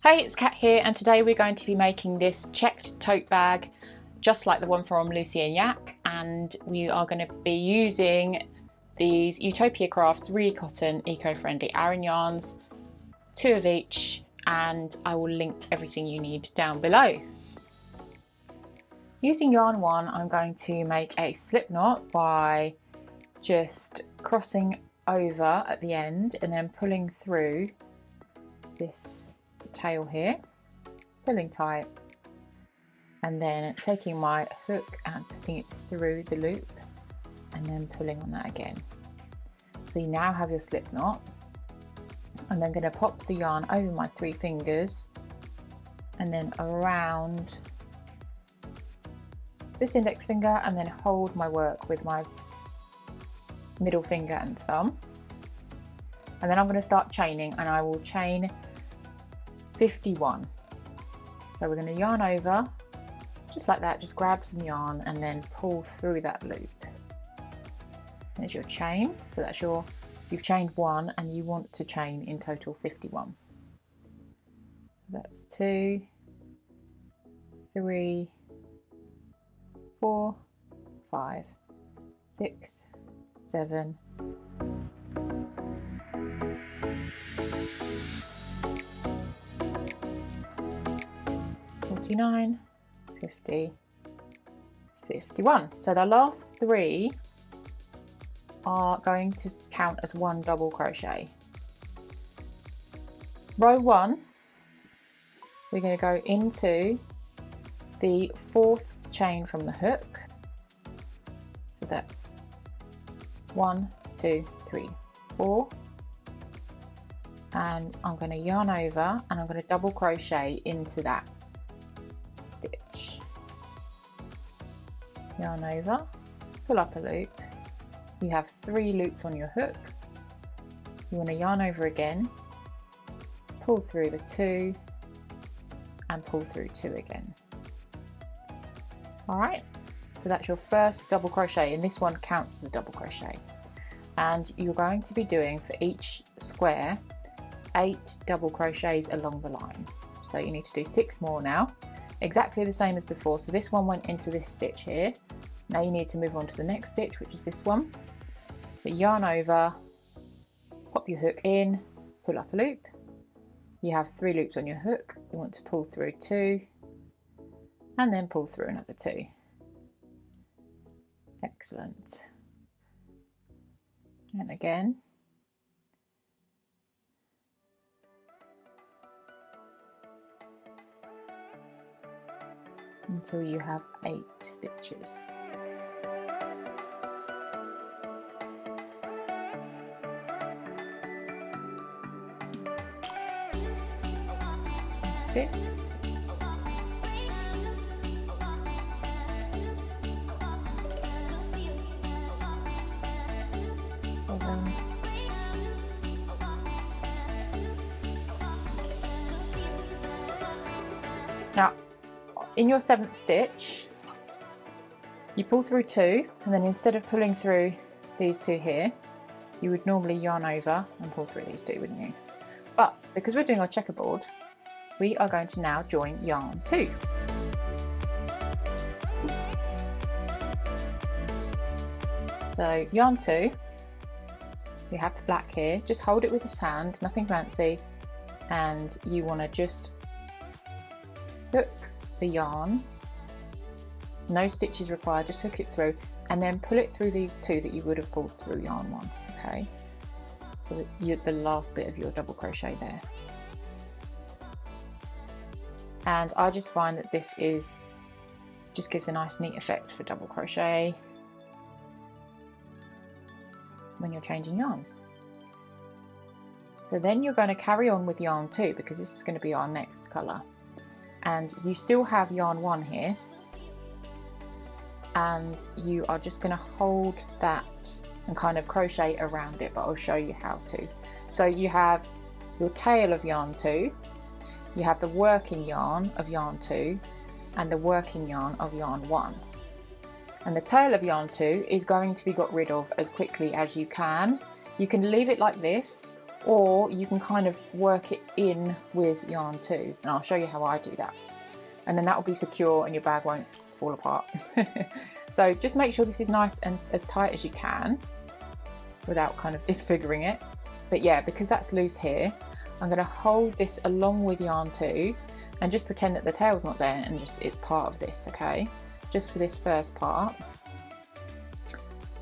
Hey, it's Kat here, and today we're going to be making this checked tote bag just like the one from Lucy and Yak, and we are going to be using these Utopia Crafts really cotton eco-friendly Aran yarns, 2 of each, and I will link everything you need down below. Using yarn 1, I'm going to make a slip knot by just crossing over at the end and then pulling through this tail here, pulling tight, and then taking my hook and putting it through the loop and then pulling on that again. So you now have your slip knot. And I'm going to pop the yarn over my 3 fingers and then around this index finger, and then hold my work with my middle finger and thumb. And then I'm going to start chaining, and I will chain 51. So we're going to yarn over just like that, just grab some yarn and then pull through that loop. There's your chain. So that's you've chained 1 and you want to chain in total 51. That's 2, 3, 4, 5, 6, 7, 49, 50, 51. So the last 3 are going to count as 1 double crochet. Row 1, we're going to go into the 4th chain from the hook. So that's 1, 2, 3, 4. And I'm going to yarn over and I'm going to double crochet into that stitch. Yarn over, pull up a loop. You have 3 loops on your hook. You want to yarn over again, pull through the 2 and pull through 2 again. Alright, so that's your first double crochet, and this one counts as a double crochet. And you're going to be doing for each square 8 double crochets along the line. So you need to do 6 more now, exactly the same as before. So this one went into this stitch here. Now you need to move on to the next stitch, which is this one. So yarn over, pop your hook in, pull up a loop. You have 3 loops on your hook. You want to pull through 2 and then pull through another 2. Excellent. And again. Until you have 8 stitches. Six. 7. Now, in your 7th stitch, you pull through 2, and then instead of pulling through these 2 here, you would normally yarn over and pull through these 2, wouldn't you? But because we're doing our checkerboard, we are going to now join yarn 2. So yarn 2, we have the black here, just hold it with this hand, nothing fancy, and you want to just hook the yarn, no stitches required, just hook it through and then pull it through these 2 that you would have pulled through yarn 1, okay? So the last bit of your double crochet there. And I just find that this just gives a nice neat effect for double crochet when you're changing yarns. So then you're going to carry on with yarn 2 because this is going to be our next colour. And you still have yarn 1 here, and you are just going to hold that and kind of crochet around it, but I'll show you how to. So you have your tail of yarn 2, you have the working yarn of yarn 2 and the working yarn of yarn 1. And the tail of yarn 2 is going to be got rid of as quickly as you can. You can leave it like this, or you can kind of work it in with yarn 2, and I'll show you how I do that. And then that will be secure and your bag won't fall apart. So just make sure this is nice and as tight as you can without kind of disfiguring it. But yeah, because that's loose here, I'm going to hold this along with yarn 2 and just pretend that the tail's not there and just it's part of this, okay? Just for this first part.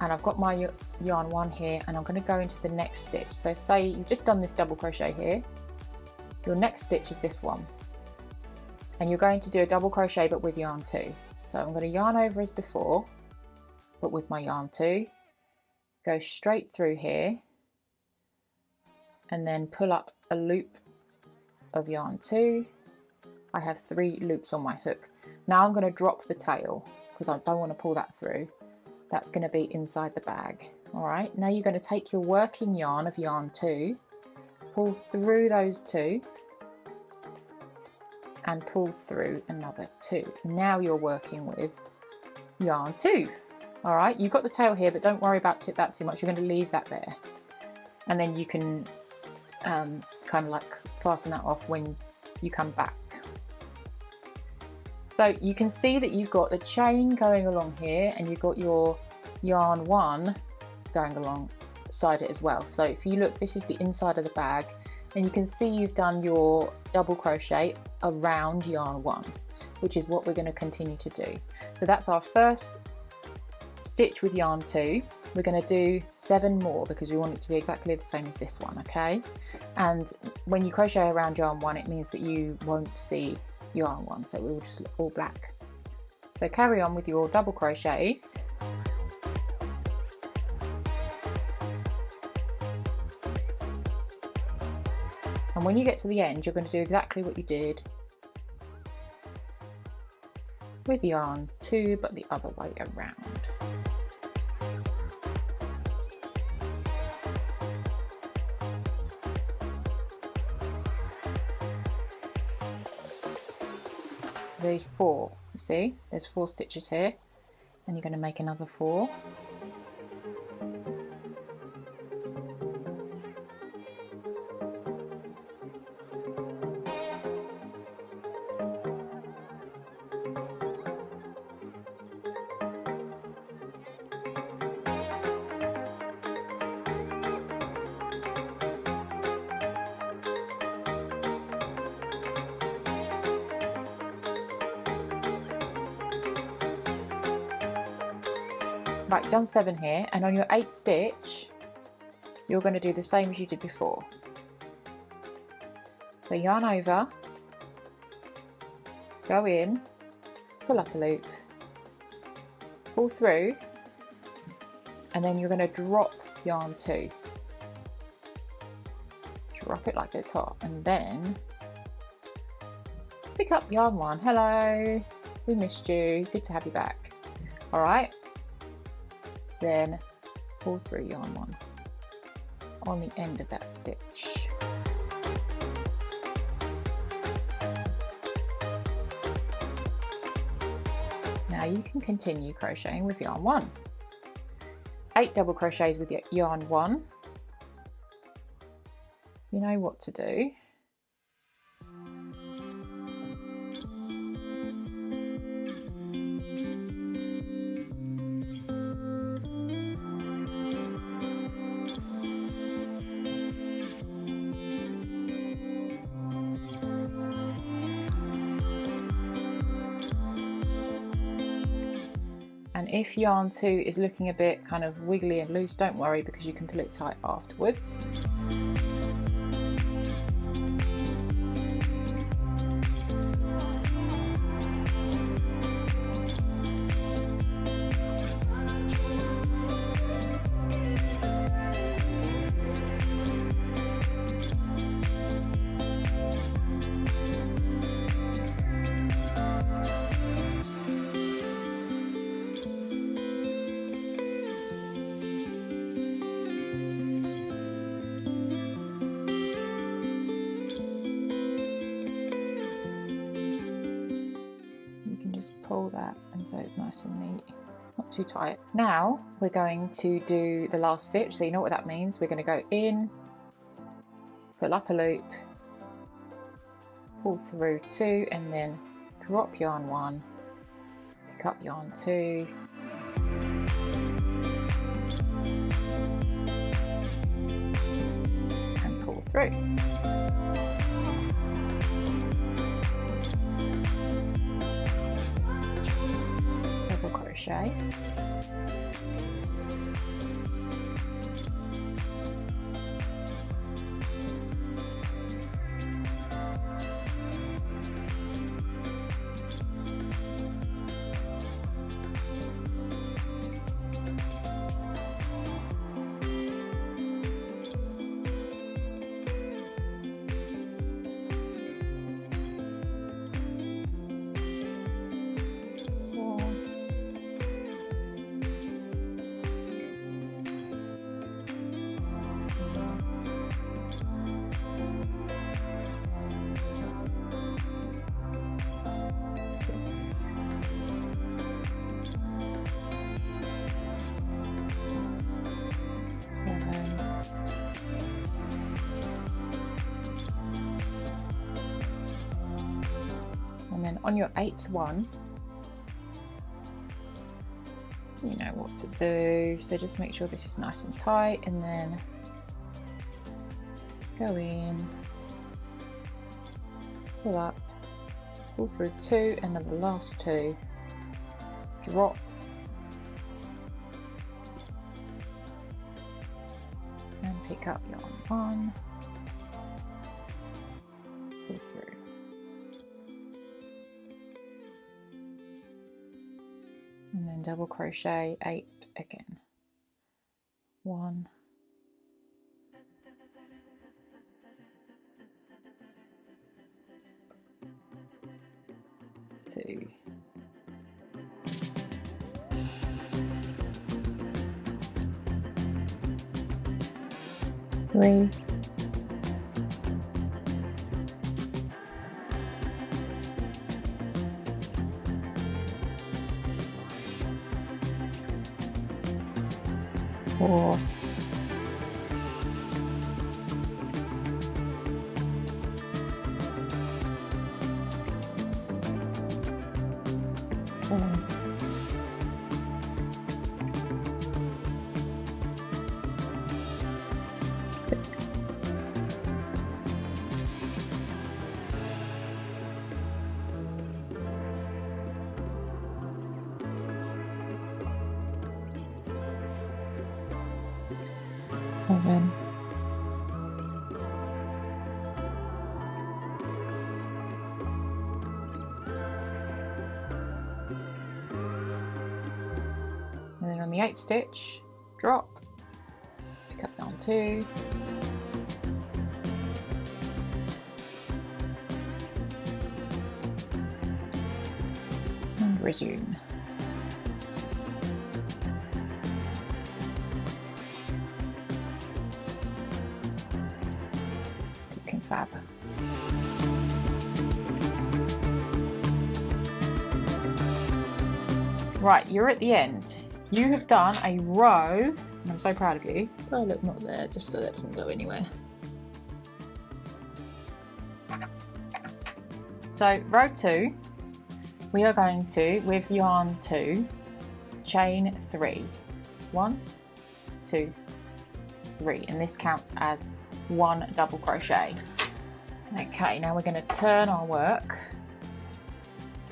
And I've got my yarn 1 here, and I'm going to go into the next stitch. So say you've just done this double crochet here, your next stitch is this one, and you're going to do a double crochet but with yarn 2. So I'm going to yarn over as before, but with my yarn 2, go straight through here, and then pull up a loop of yarn 2. I have 3 loops on my hook. Now I'm going to drop the tail because I don't want to pull that through. That's going to be inside the bag. Alright, now you're going to take your working yarn of yarn 2, pull through those 2, and pull through another 2. Now you're working with yarn 2. Alright, you've got the tail here, but don't worry about that too much. You're going to leave that there. And then you can kind of like fasten that off when you come back. So you can see that you've got the chain going along here, and you've got your yarn 1 going alongside it as well. So if you look, this is the inside of the bag, and you can see you've done your double crochet around yarn 1, which is what we're going to continue to do. So that's our first stitch with yarn 2. We're going to do 7 more because we want it to be exactly the same as this one, okay? And when you crochet around yarn 1, it means that you won't see yarn 1, so it will just look all black. So carry on with your double crochets. And when you get to the end, you're going to do exactly what you did with yarn 2, but the other way around. So there's 4, you see, there's 4 stitches here, and you're going to make another 4. Right, done 7 here, and on your 8th stitch you're going to do the same as you did before. So yarn over, go in, pull up a loop, pull through, and then you're going to drop yarn 2. Drop it like it's hot, and then pick up yarn 1. Hello, we missed you, good to have you back. Alright, then pull through yarn 1 on the end of that stitch. Now you can continue crocheting with yarn 1. 8 double crochets with yarn 1. You know what to do. And if yarn 2 is looking a bit kind of wiggly and loose, don't worry, because you can pull it tight afterwards. Just pull that, and so it's nice and neat, not too tight. Now we're going to do the last stitch, so you know what that means. We're going to go in, pull up a loop, pull through 2, and then drop yarn 1, pick up yarn 2, and pull through. Double crochet. And then on your 8th one, you know what to do, so just make sure this is nice and tight, and then go in, pull up, pull through 2, and then the last 2, drop, and pick up yarn 1, pull through. And then double crochet 8 again. 1, 2, 3, 4, 5, 6, 7, 'and then on the 8th stitch, drop, pick up yarn 2, and resume. Looking fab. Right, you're at the end. You have done a row, and I'm so proud of you. Oh, look, not there, just so that doesn't go anywhere. So row 2, we are going to, with yarn 2, chain 3. 1, 2, 3, and this counts as 1 double crochet. Okay, now we're going to turn our work.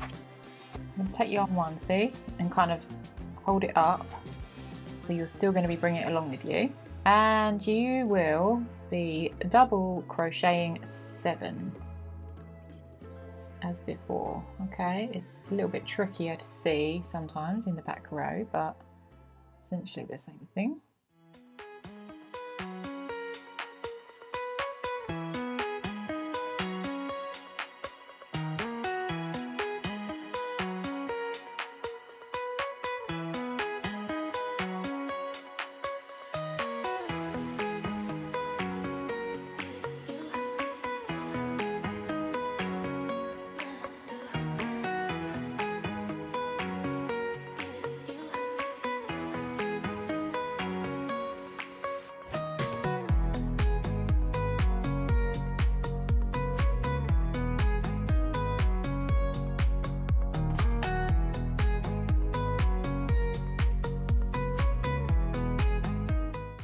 I'm going to take yarn 1, see, and kind of hold it up, so you're still going to be bringing it along with you, and you will be double crocheting 7 as before. Okay, it's a little bit trickier to see sometimes in the back row, but essentially the same thing.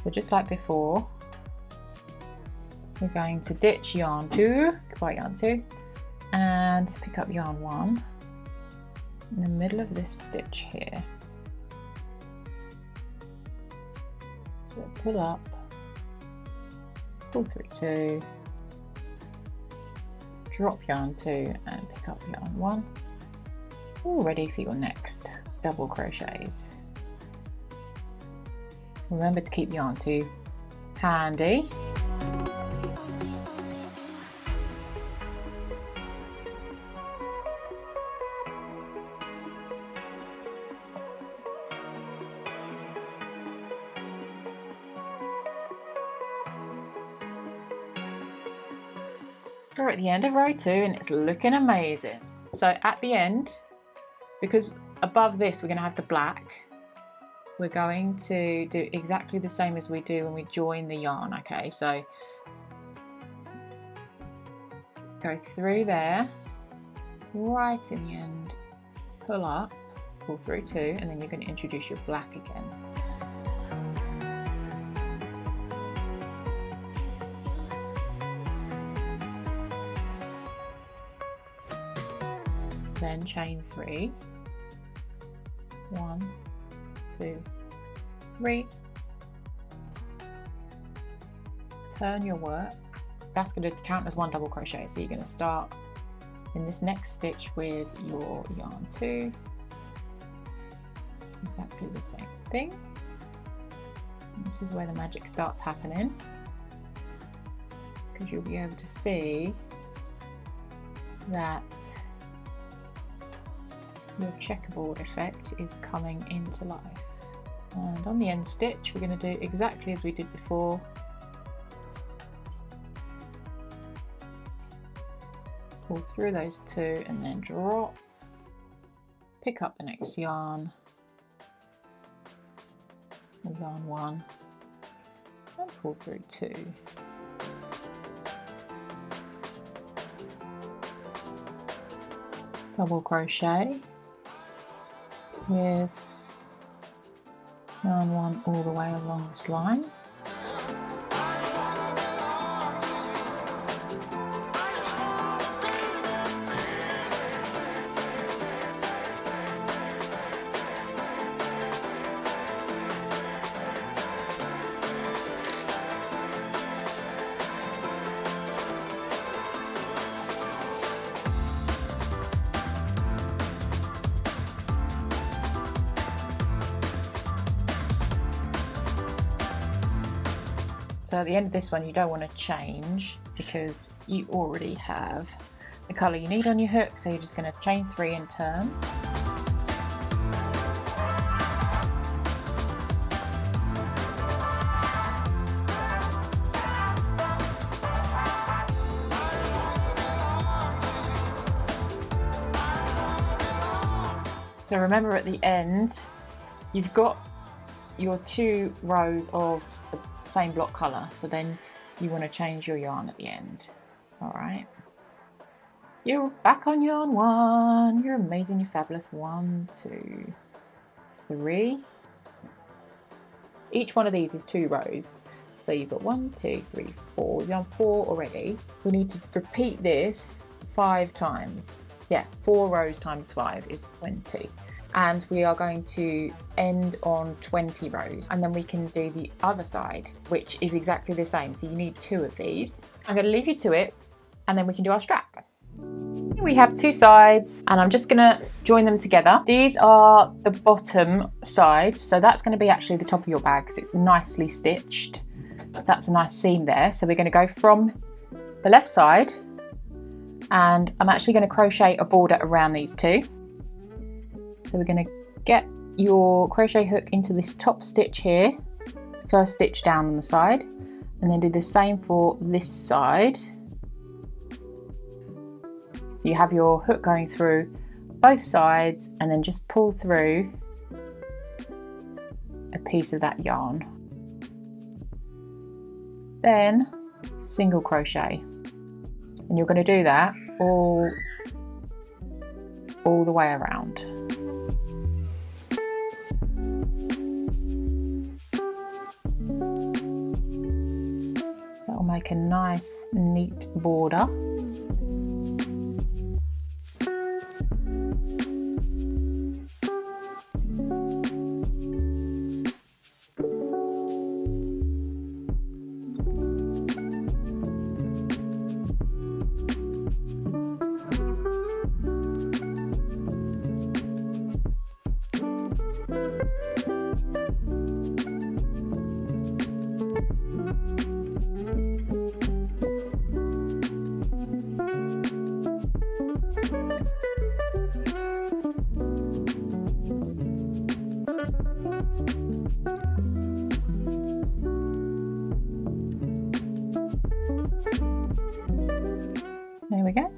So just like before, we're going to ditch yarn 2, goodbye yarn 2, and pick up yarn 1 in the middle of this stitch here. So pull up, pull through 2, drop yarn 2 and pick up yarn 1, all ready for your next double crochets. Remember to keep yarn 2 handy. We're at the end of row 2 and it's looking amazing. So at the end, because above this we're going to have the black, we're going to do exactly the same as we do when we join the yarn, okay? So go through there, right in the end, pull up, pull through 2, and then you're going to introduce your black again. Then chain 3, 1, 2, 3, turn your work. That's going to count as 1 double crochet, so you're going to start in this next stitch with your yarn 2, exactly the same thing. And this is where the magic starts happening, because you'll be able to see that your checkerboard effect is coming into life. And on the end stitch we're going to do exactly as we did before. Pull through those 2 and then drop, pick up the next yarn, yarn 1 and pull through 2. Double crochet with yarn 1 all the way along this line. So at the end of this one you don't want to change because you already have the colour you need on your hook, so you're just going to chain 3 and turn. So remember at the end you've got your 2 rows of the same block colour, so then you want to change your yarn at the end. Alright, you're back on yarn 1, you're amazing, you're fabulous. 1, 2, 3. Each one of these is 2 rows, so you've got 1, 2, 3, 4. You've done 4 already. We need to repeat this 5 times. Yeah, 4 rows times 5 is 20. And we are going to end on 20 rows, and then we can do the other side, which is exactly the same. So you need 2 of these. I'm going to leave you to it, and then we can do our strap. We have 2 sides, and I'm just going to join them together. These are the bottom side, so that's going to be actually the top of your bag because it's nicely stitched. That's a nice seam there. So we're going to go from the left side, and I'm actually going to crochet a border around these 2. So we're going to get your crochet hook into this top stitch here, first stitch down on the side, and then do the same for this side. So you have your hook going through both sides, and then just pull through a piece of that yarn. Then single crochet, and you're going to do that all the way around. make a nice neat border. There we go,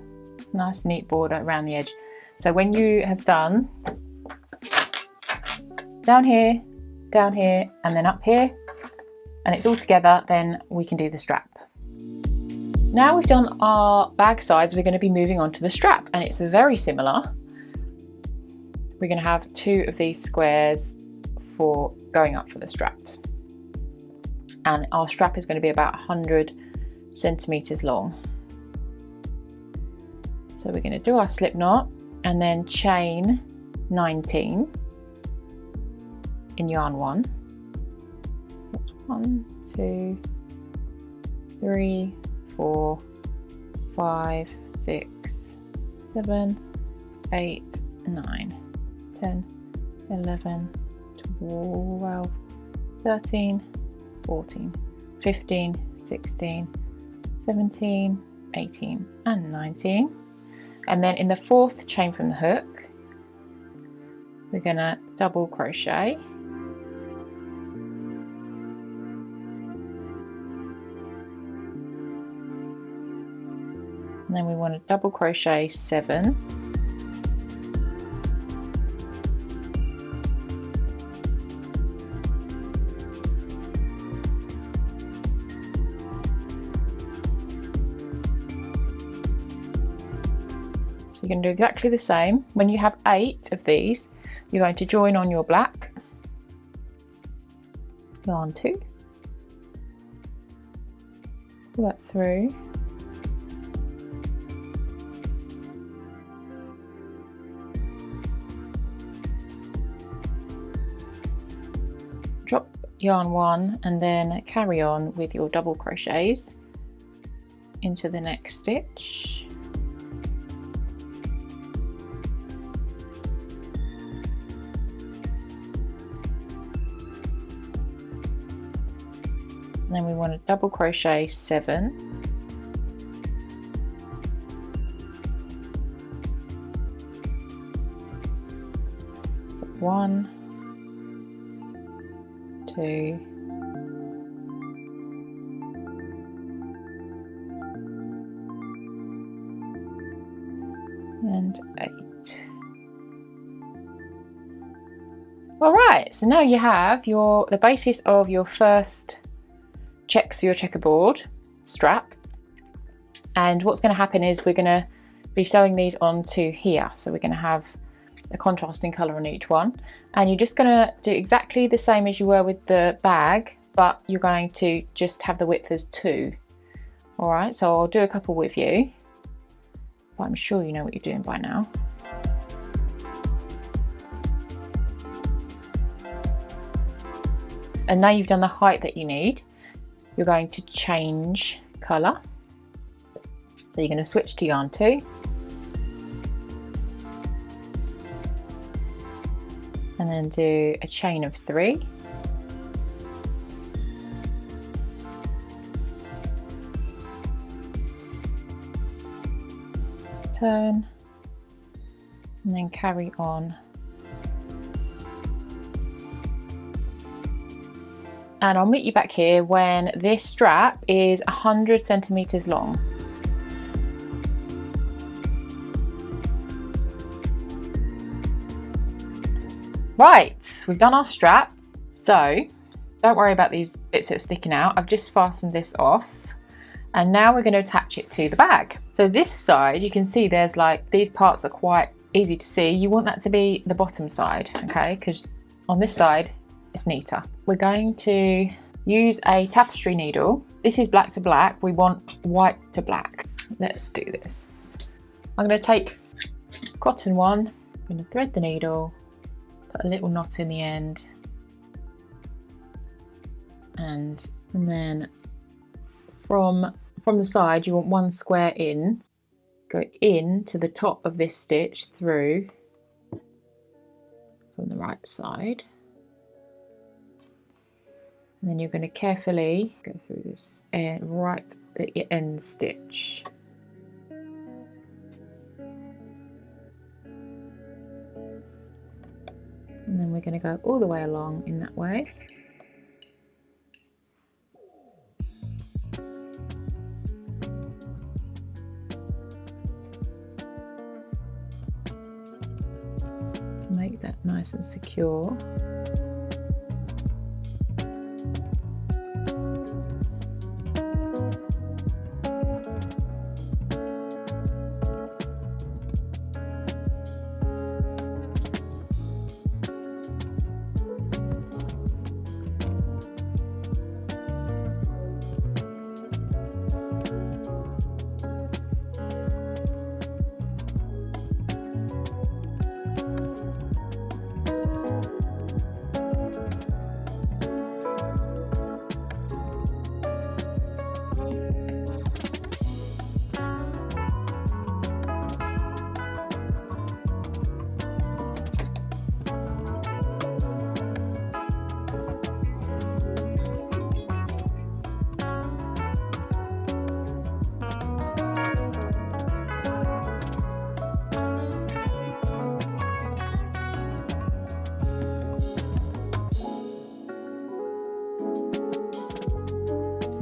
nice neat border around the edge. So when you have done down here, and then up here, and it's all together, then we can do the strap. Now we've done our bag sides, we're going to be moving on to the strap, and it's very similar. We're going to have 2 of these squares for going up for the straps, and our strap is going to be about 100 centimeters long. So we're going to do our slip knot and then chain 19 in yarn 1. That's 1, 2, 3, 4, 5, 6, 7, 8, 9, 10, 11, 12, 13, 14, 15, 16, 17, 18 and 19. And then in the 4th chain from the hook, we're going to double crochet, and then we want to double crochet 7, you're going to do exactly the same. When you have 8 of these, you're going to join on your black, yarn 2, pull that through, drop yarn 1 and then carry on with your double crochets into the next stitch. And then we want to double crochet 7, so 1, 2, and 8. All right, so now you have the basis of your first checks for your checkerboard strap, and what's going to happen is we're going to be sewing these onto here. So we're going to have a contrasting colour on each one, and you're just going to do exactly the same as you were with the bag, but you're going to just have the width as 2. All right, so I'll do a couple with you, but I'm sure you know what you're doing by now. And now you've done the height that you need, you're going to change colour. So you're going to switch to yarn 2. And then do a chain of 3. Turn. And then carry on. And I'll meet you back here when this strap is 100 centimeters long. Right, we've done our strap, so don't worry about these bits that are sticking out. I've just fastened this off, and now we're going to attach it to the bag. So this side, you can see there's like, these parts are quite easy to see. You want that to be the bottom side, okay, because on this side it's neater. We're going to use a tapestry needle. This is black to black. We want white to black. Let's do this. I'm going to take cotton one. I'm going to thread the needle, put a little knot in the end, and then from the side you want one square in. Go in to the top of this stitch through from the right side, and then you're going to carefully go through this right at your end stitch. And then we're going to go all the way along in that way. To make that nice and secure.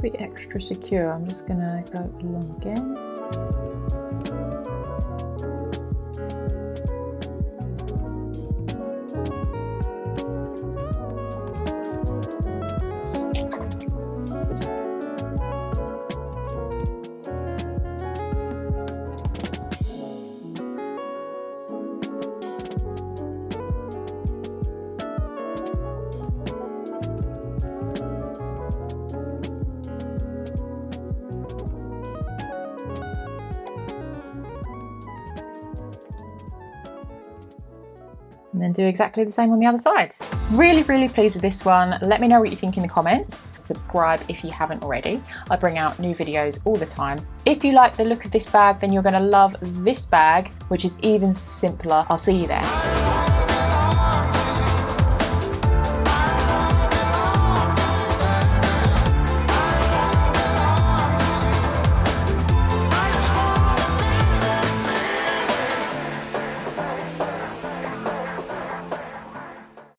Bit extra secure, I'm just going to go along again. And then do exactly the same on the other side. Really, really pleased with this one. Let me know what you think in the comments. Subscribe if you haven't already. I bring out new videos all the time. If you like the look of this bag, then you're gonna love this bag, which is even simpler. I'll see you there.